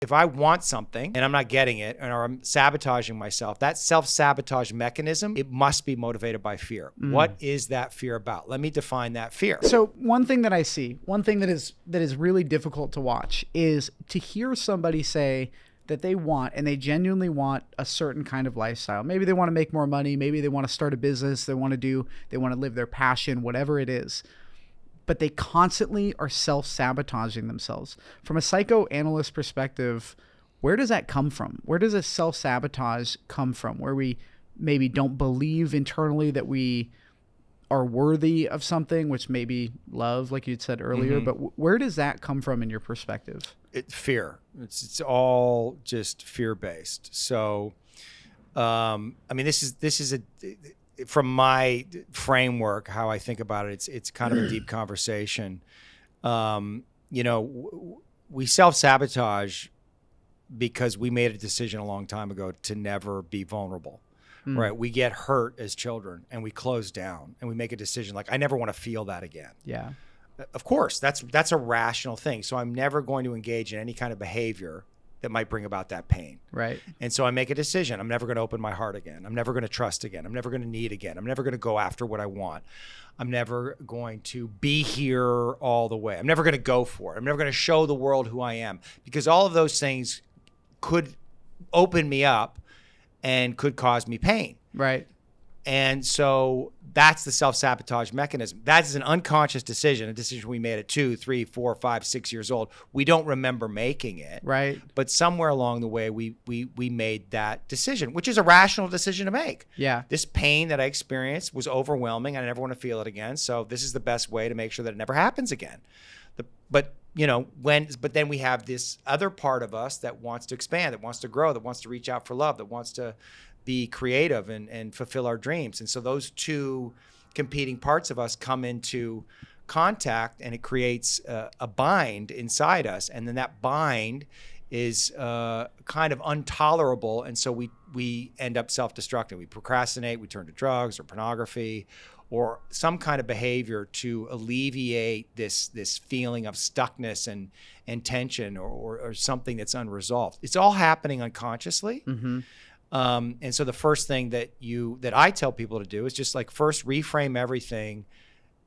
If I want something and I'm not getting it, or I'm sabotaging myself, that self-sabotage mechanism, it must be motivated by fear. What is that fear about? Let me define that fear. So one thing that I see, one thing that is really difficult to watch is to hear somebody say that they want, and they genuinely want, a certain kind of lifestyle. Maybe they want to make more money. Maybe they want to start a business. They want to live their passion, whatever it is. But they constantly are self-sabotaging themselves. From a psychoanalyst perspective, where does that come from? Where does a self-sabotage come from? Where we maybe don't believe internally that we are worthy of something, which may be love, like you said earlier. But where does that come from in your perspective? Fear. It's all just fear-based. So, I mean, this is from my framework, how I think about it, it's kind of a deep conversation. You know, we self-sabotage because we made a decision a long time ago to never be vulnerable, right? We get hurt as children and we close down and we make a decision like, I never want to feel that again. Yeah. Of course, that's a rational thing. So I'm never going to engage in any kind of behavior that might bring about that pain. Right. And so I make a decision. I'm never going to open my heart again. I'm never going to trust again. I'm never going to need again. I'm never going to go after what I want. I'm never going to be here all the way. I'm never going to go for it. I'm never going to show the world who I am, because all of those things could open me up and could cause me pain. Right. And so that's the self-sabotage mechanism. That is an unconscious decision, a decision we made at 2, 3, 4, 5, 6 years old. We don't remember making it. Right. But somewhere along the way, we made that decision, which is a rational decision to make. Yeah. This pain that I experienced was overwhelming. I never want to feel it again. So this is the best way to make sure that it never happens again. But then we have this other part of us that wants to expand, that wants to grow, that wants to reach out for love, that wants to be creative and fulfill our dreams. And so those two competing parts of us come into contact, and it creates a bind inside us. And then that bind is kind of intolerable. And so we end up self-destructing. We procrastinate, we turn to drugs or pornography or some kind of behavior to alleviate this feeling of stuckness and tension or something that's unresolved. It's all happening unconsciously. Mm-hmm. And so the first thing that I tell people to do is just like first reframe everything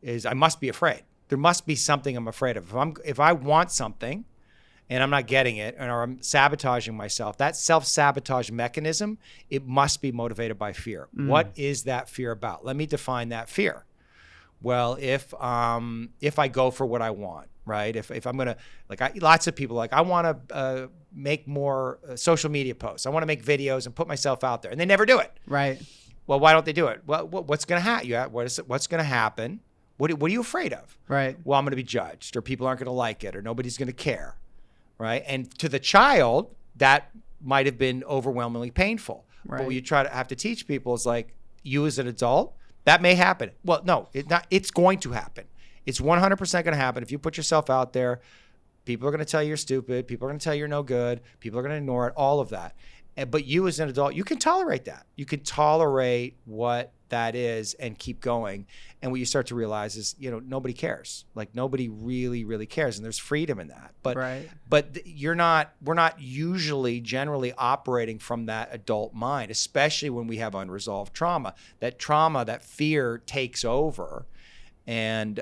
is I must be afraid. There must be something I'm afraid of. If I want something and I'm not getting it, or I'm sabotaging myself, that self-sabotage mechanism, it must be motivated by fear. What is that fear about? Let me define that fear. Well, if I go for what I want, right? If I'm gonna, lots of people I want to make more social media posts. I want to make videos and put myself out there, and they never do it. Right. Well, why don't they do it? Well, what's gonna happen? What's gonna happen? What are you afraid of? Right. Well, I'm gonna be judged, or people aren't gonna like it, or nobody's gonna care. Right. And to the child, that might have been overwhelmingly painful. Right. But what you have to teach people is like, you as an adult, that may happen. Well, no, it's going to happen. It's 100% going to happen. If you put yourself out there, people are going to tell you you're stupid. People are going to tell you you're no good. People are going to ignore it, all of that. But you as an adult, you can tolerate that. You can tolerate what that is and keep going. And what you start to realize is, nobody cares. Like nobody really, really cares. And there's freedom in that. But we're not usually generally operating from that adult mind, especially when we have unresolved trauma. That fear takes over and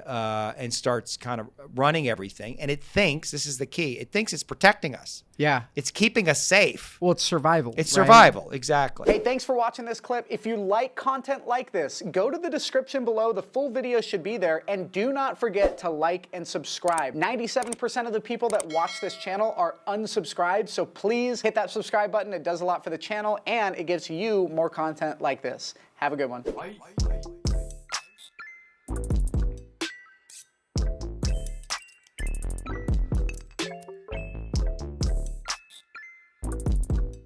starts kind of running everything. And it thinks, this is the key, it thinks it's protecting us. Yeah. It's keeping us safe. Well, it's survival. It's survival, exactly. Hey, thanks for watching this clip. If you like content like this, go to the description below. The full video should be there. And do not forget to like and subscribe. 97% of the people that watch this channel are unsubscribed, so please hit that subscribe button. It does a lot for the channel, and it gives you more content like this. Have a good one.